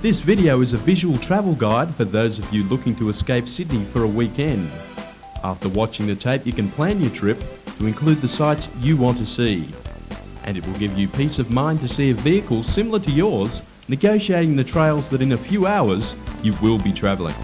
This video is a visual travel guide for those of you looking to escape Sydney for a weekend. After watching the tape, you can plan your trip to include the sites you want to see. And it will give you peace of mind to see a vehicle similar to yours negotiating the trails that in a few hours you will be travelling.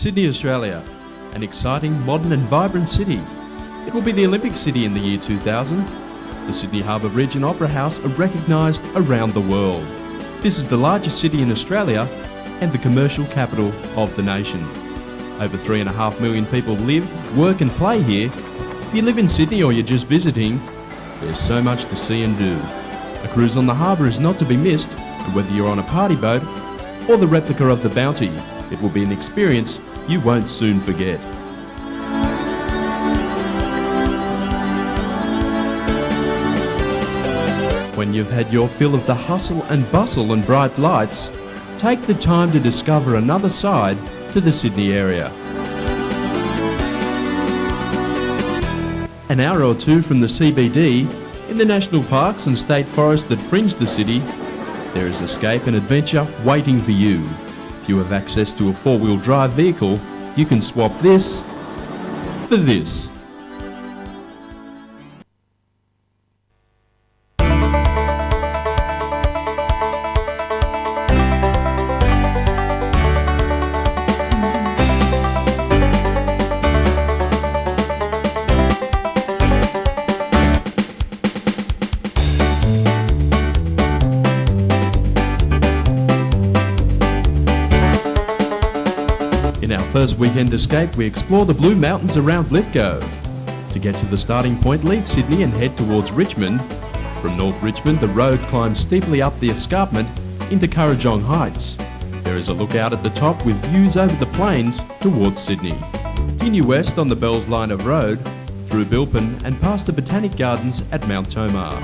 Sydney, Australia, an exciting, modern and vibrant city. It will be the Olympic city in the year 2000. The Sydney Harbour Bridge and Opera House are recognised around the world. This is the largest city in Australia and the commercial capital of the nation. Over 3.5 million people live, work and play here. If you live in Sydney or you're just visiting, There's so much to see and do. A cruise on the harbour is not to be missed, and whether you're on a party boat or the replica of the Bounty, it will be an experience you won't soon forget. When you've had your fill of the hustle and bustle and bright lights, take the time to discover another side to the Sydney area. An hour or two from the CBD, in the national parks and state forests that fringe the city, there is escape and adventure waiting for you. If you have access to a four-wheel drive vehicle, you can swap this for this. In our first weekend escape, we explore the Blue Mountains around Lithgow. To get to the starting point, leave Sydney and head towards Richmond. From North Richmond, the road climbs steeply up the escarpment into Kurrajong Heights. There is a lookout at the top with views over the plains towards Sydney. Continue west on the Bells line of road, through Bilpin and past the Botanic Gardens at Mount Tomar.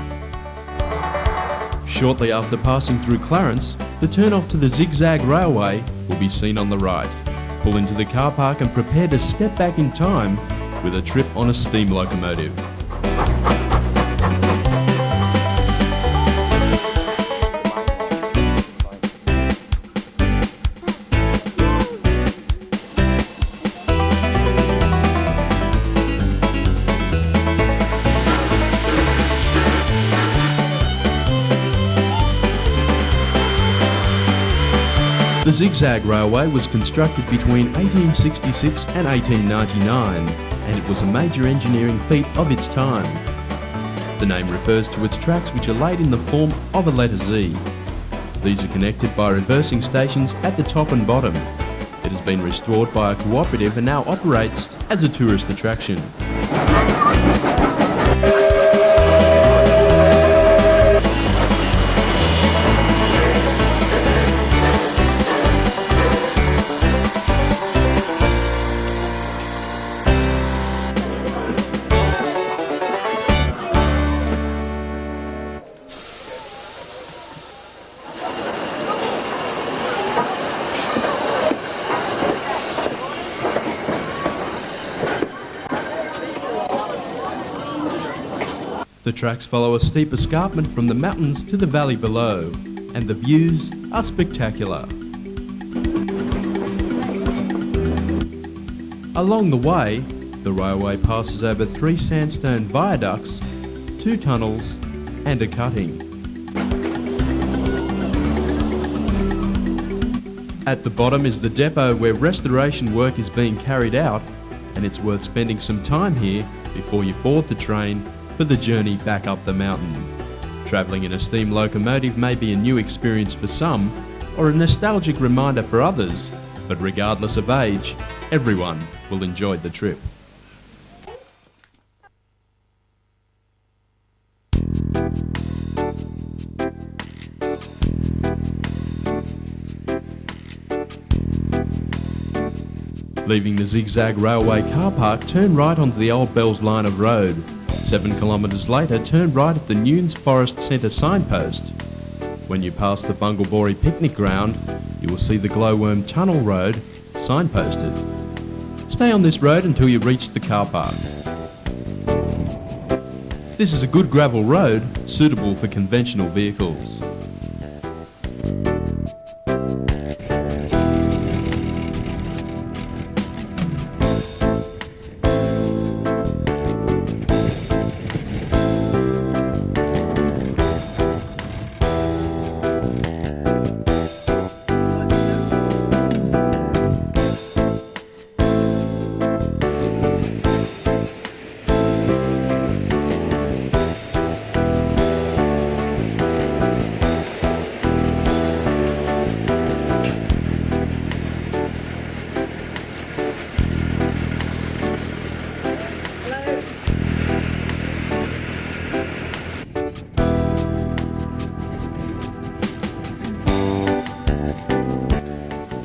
Shortly after passing through Clarence, the turn-off to the Zig-Zag railway will be seen on the right. Pull into the car park and prepare to step back in time with a trip on a steam locomotive. The Zig-Zag Railway was constructed between 1866 and 1899, and it was a major engineering feat of its time. The name refers to its tracks, which are laid in the form of a letter Z. These are connected by reversing stations at the top and bottom. It has been restored by a cooperative and now operates as a tourist attraction. The tracks follow a steep escarpment from the mountains to the valley below, and the views are spectacular. Along the way, the railway passes over 3 sandstone viaducts, 2 tunnels and a cutting. At the bottom is the depot where restoration work is being carried out, and it's worth spending some time here before you board the train for the journey back up the mountain. Travelling in a steam locomotive may be a new experience for some, or a nostalgic reminder for others, but regardless of age, everyone will enjoy the trip. Leaving the Zig-Zag Railway car park, turn right onto the old Bells line of road. 7 kilometres later, turn right at the Newnes Forest Centre signpost. When you pass the Bungalbori picnic ground, you will see the Glowworm Tunnel Road signposted. Stay on this road until you reach the car park. This is a good gravel road, suitable for conventional vehicles.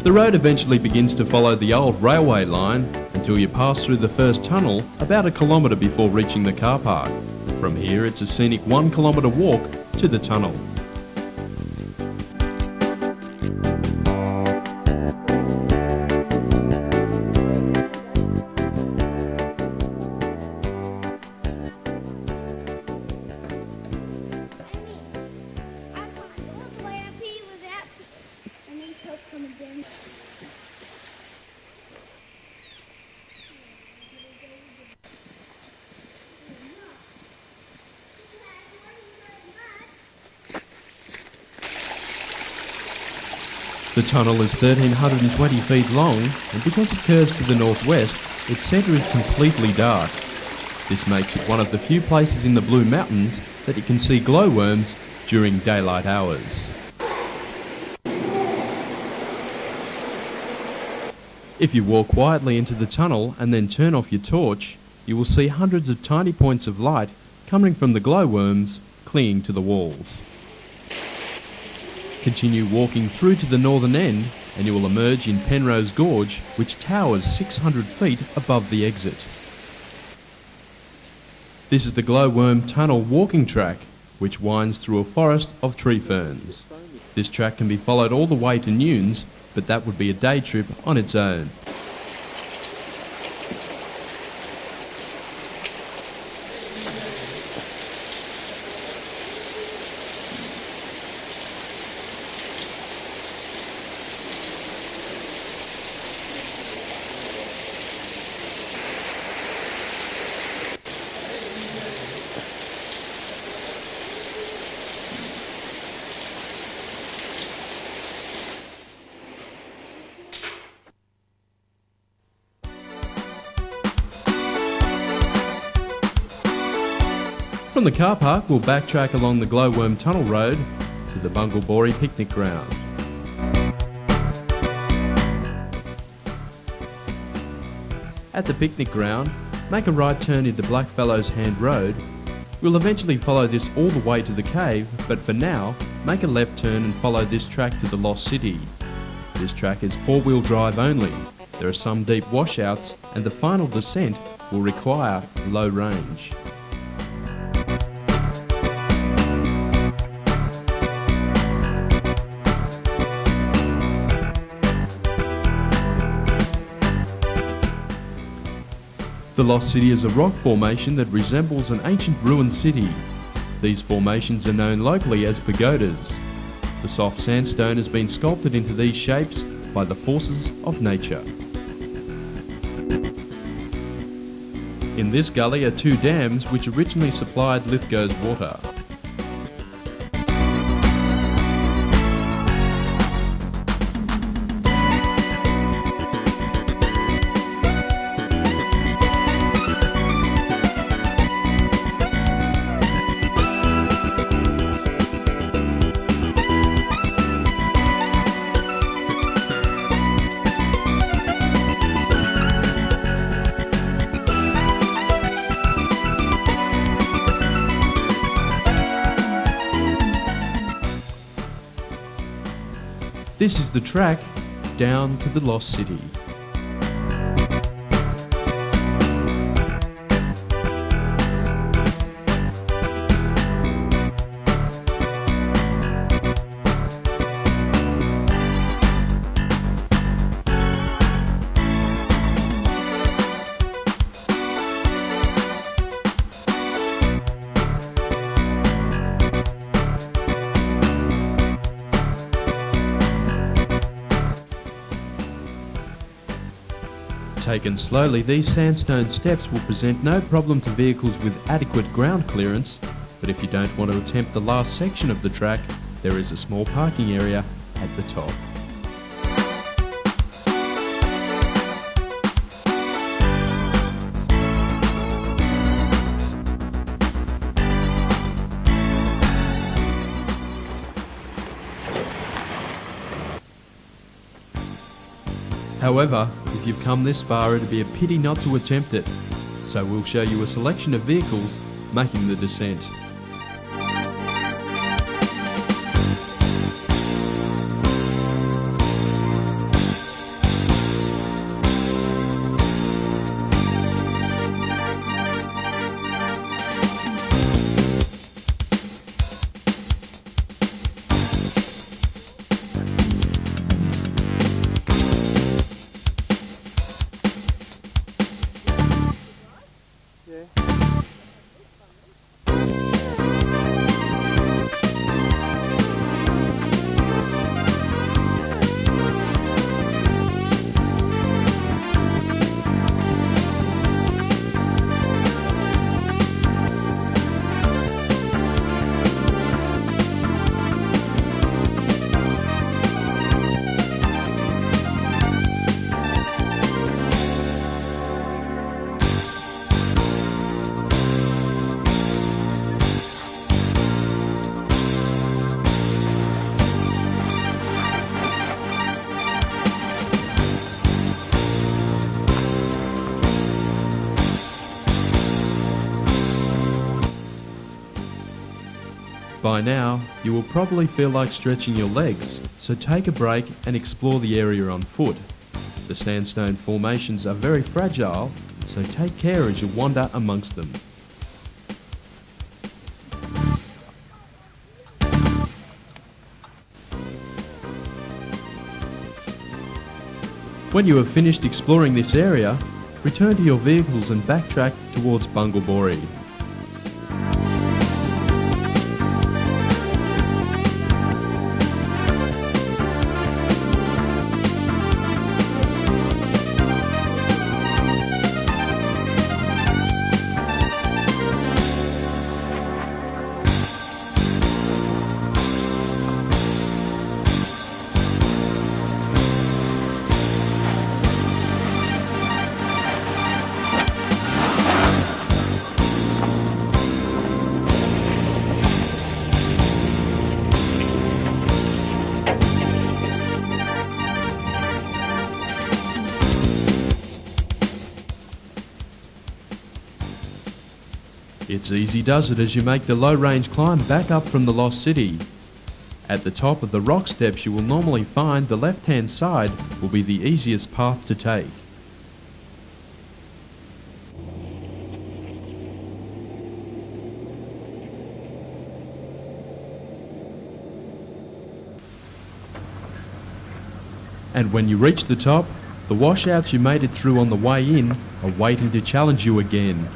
The road eventually begins to follow the old railway line until you pass through the first tunnel about a kilometre before reaching the car park. From here it's a scenic 1 kilometre walk to the tunnel. The tunnel is 1,320 feet long, and because it curves to the northwest, its centre is completely dark. This makes it one of the few places in the Blue Mountains that you can see glowworms during daylight hours. If you walk quietly into the tunnel and then turn off your torch, you will see hundreds of tiny points of light coming from the glowworms clinging to the walls. Continue walking through to the northern end and you will emerge in Penrose Gorge, which towers 600 feet above the exit. This is the glowworm tunnel walking track, which winds through a forest of tree ferns. This track can be followed all the way to Newnes, but that would be a day trip on its own. From the car park, we'll backtrack along the Glowworm Tunnel Road to the Bungalbori picnic ground. At the picnic ground, make a right turn into Blackfellows Hand Road. We'll eventually follow this all the way to the cave, but for now, make a left turn and follow this track to the Lost City. This track is 4-wheel drive only. There are some deep washouts and the final descent will require low range. The Lost City is a rock formation that resembles an ancient ruined city. These formations are known locally as pagodas. The soft sandstone has been sculpted into these shapes by the forces of nature. In this gully are 2 dams which originally supplied Lithgow's water. This is the track down to the Lost City. Taken slowly, these sandstone steps will present no problem to vehicles with adequate ground clearance, but if you don't want to attempt the last section of the track, there is a small parking area at the top. However, if you've come this far, it'd be a pity not to attempt it, so we'll show you a selection of vehicles making the descent. By now, you will probably feel like stretching your legs, so take a break and explore the area on foot. The sandstone formations are very fragile, so take care as you wander amongst them. When you have finished exploring this area, return to your vehicles and backtrack towards Bungalbori. It's easy does it as you make the low-range climb back up from the lost city. At the top of the rock steps you will normally find the left-hand side will be the easiest path to take. And when you reach the top, the washouts you made it through on the way in are waiting to challenge you again.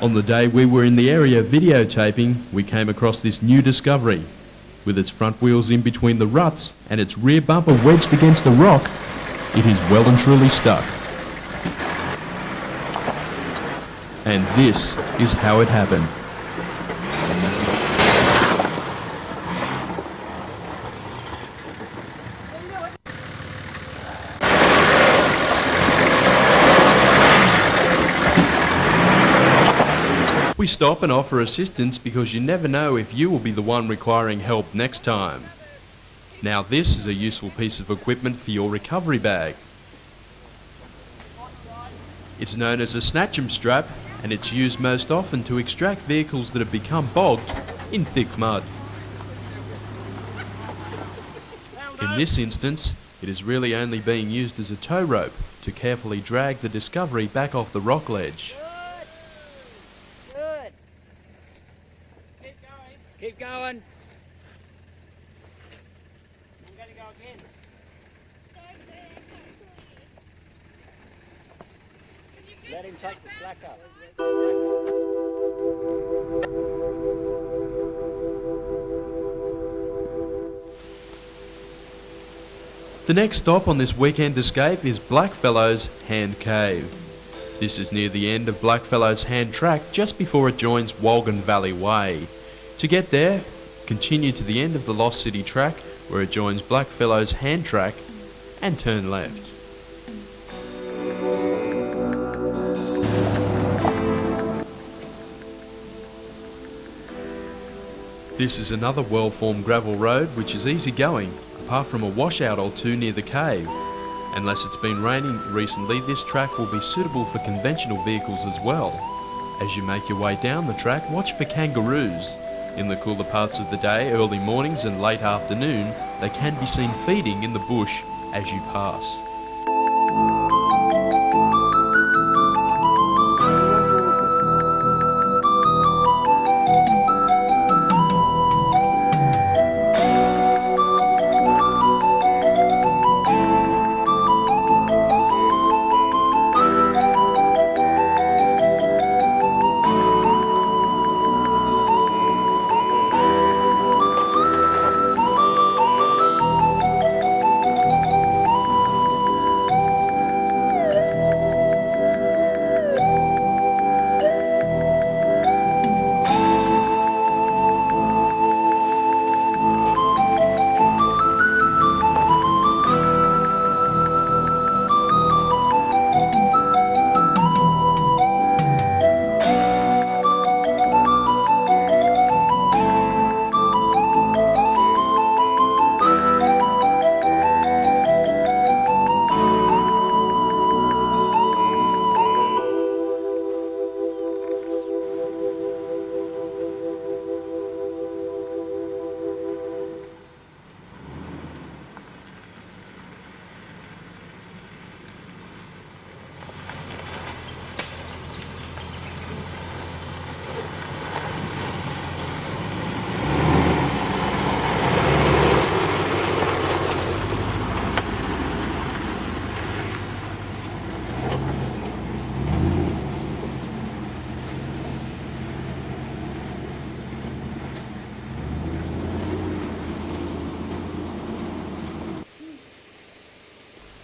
On the day we were in the area videotaping, we came across this new discovery. With its front wheels in between the ruts and its rear bumper wedged against a rock, it is well and truly stuck. And this is how it happened. We stop and offer assistance because you never know if you will be the one requiring help next time. Now this is a useful piece of equipment for your recovery bag. It's known as a snatchem strap and it's used most often to extract vehicles that have become bogged in thick mud. In this instance, it is really only being used as a tow rope to carefully drag the Discovery back off the rock ledge. Keep going. I'm going to go again. Let him take the slack up. The next stop on this weekend escape is Blackfellows Hand Cave. This is near the end of Blackfellows Hand Track just before it joins Walgan Valley Way. To get there, continue to the end of the Lost City track where it joins Blackfellows Hand Track and turn left. This is another well-formed gravel road which is easy going, apart from a washout or two near the cave. Unless it's been raining recently, this track will be suitable for conventional vehicles as well. As you make your way down the track, watch for kangaroos. In the cooler parts of the day, early mornings and late afternoon, they can be seen feeding in the bush as you pass.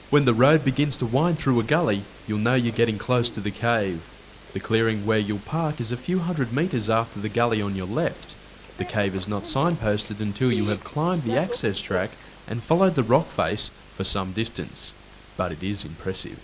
When the road begins to wind through a gully, you'll know you're getting close to the cave. The clearing where you'll park is a few hundred metres after the gully on your left. The cave is not signposted until you have climbed the access track and followed the rock face for some distance, but it is impressive.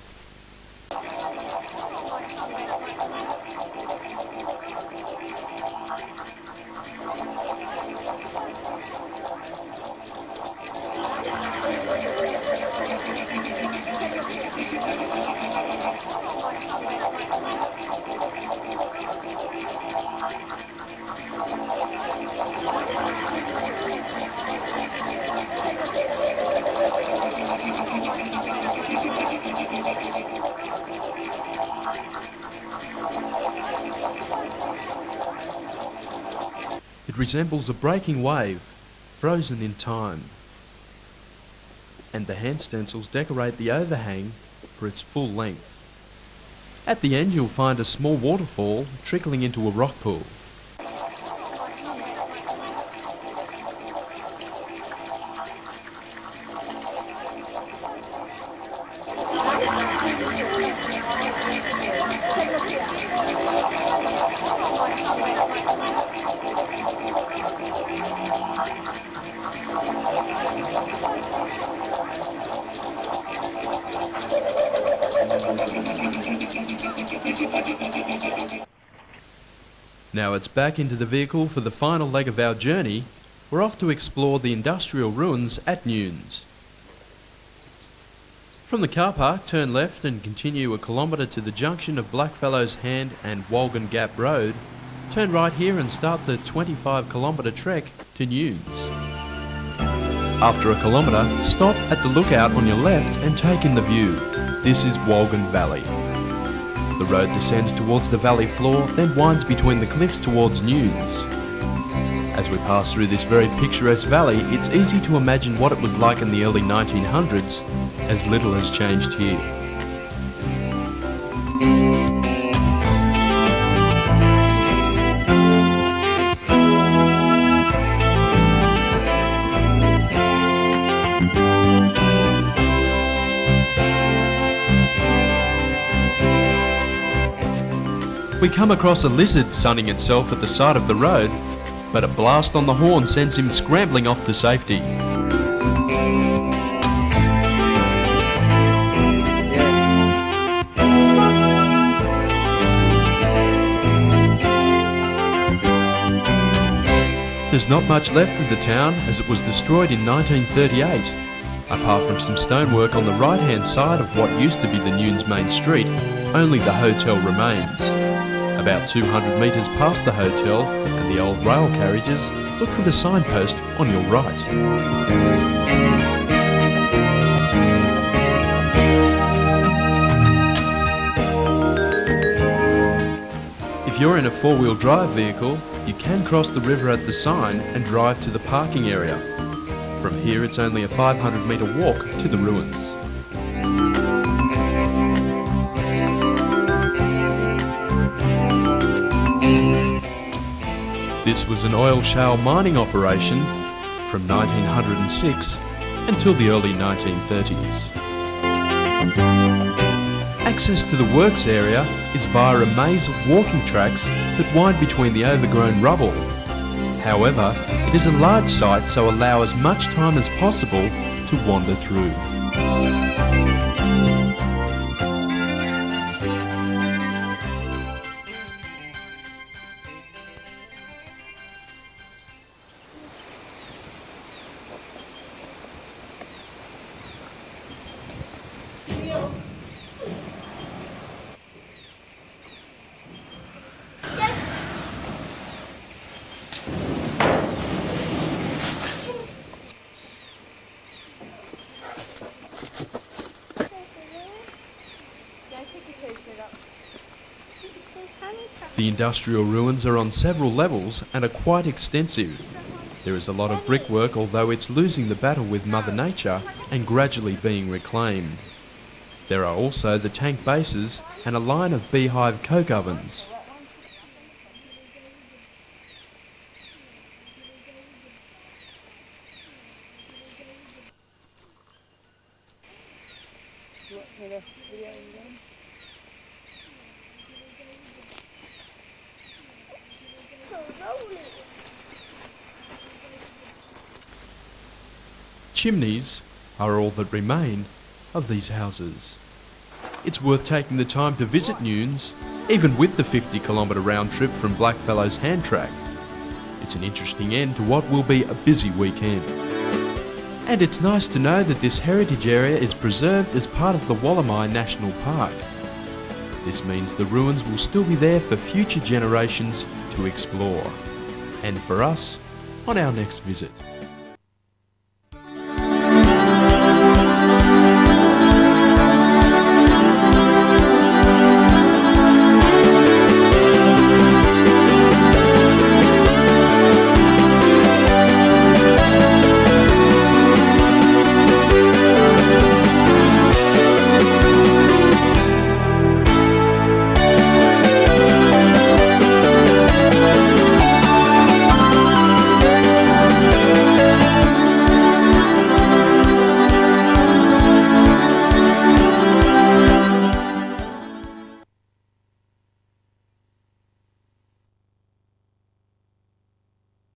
It resembles a breaking wave, frozen in time. And the hand stencils decorate the overhang for its full length. At the end you'll find a small waterfall trickling into a rock pool. Now it's back into the vehicle for the final leg of our journey. We're off to explore the industrial ruins at Newnes. From the car park, turn left and continue a kilometre to the junction of Blackfellows Hand and Walgan Gap Road. Turn right here and start the 25-kilometre trek to Newnes. After a kilometre, stop at the lookout on your left and take in the view. This is Walgan Valley. The road descends towards the valley floor, then winds between the cliffs towards Newnes. As we pass through this very picturesque valley, it's easy to imagine what it was like in the early 1900s, as little has changed here. We come across a lizard sunning itself at the side of the road, but a blast on the horn sends him scrambling off to safety. There's not much left of the town as it was destroyed in 1938. Apart from some stonework on the right-hand side of what used to be the Newnes main street, only the hotel remains. A About 200 metres past the hotel and the old rail carriages, look for the signpost on your right. If you're in a four-wheel drive vehicle, you can cross the river at the sign and drive to the parking area. From here it's only a 500 metre walk to the ruins. This was an oil shale mining operation from 1906 until the early 1930s. Access to the works area is via a maze of walking tracks that wind between the overgrown rubble. However, it is a large site, so allow as much time as possible to wander through. The industrial ruins are on several levels and are quite extensive. There is a lot of brickwork, although it's losing the battle with Mother Nature and gradually being reclaimed. There are also the tank bases and a line of beehive coke ovens. Chimneys are all that remain of these houses. It's worth taking the time to visit Newnes, even with the 50-kilometre round trip from Blackfellows Hand Track. It's an interesting end to what will be a busy weekend. And it's nice to know that this heritage area is preserved as part of the Wallamai National Park. This means the ruins will still be there for future generations to explore. And for us, on our next visit.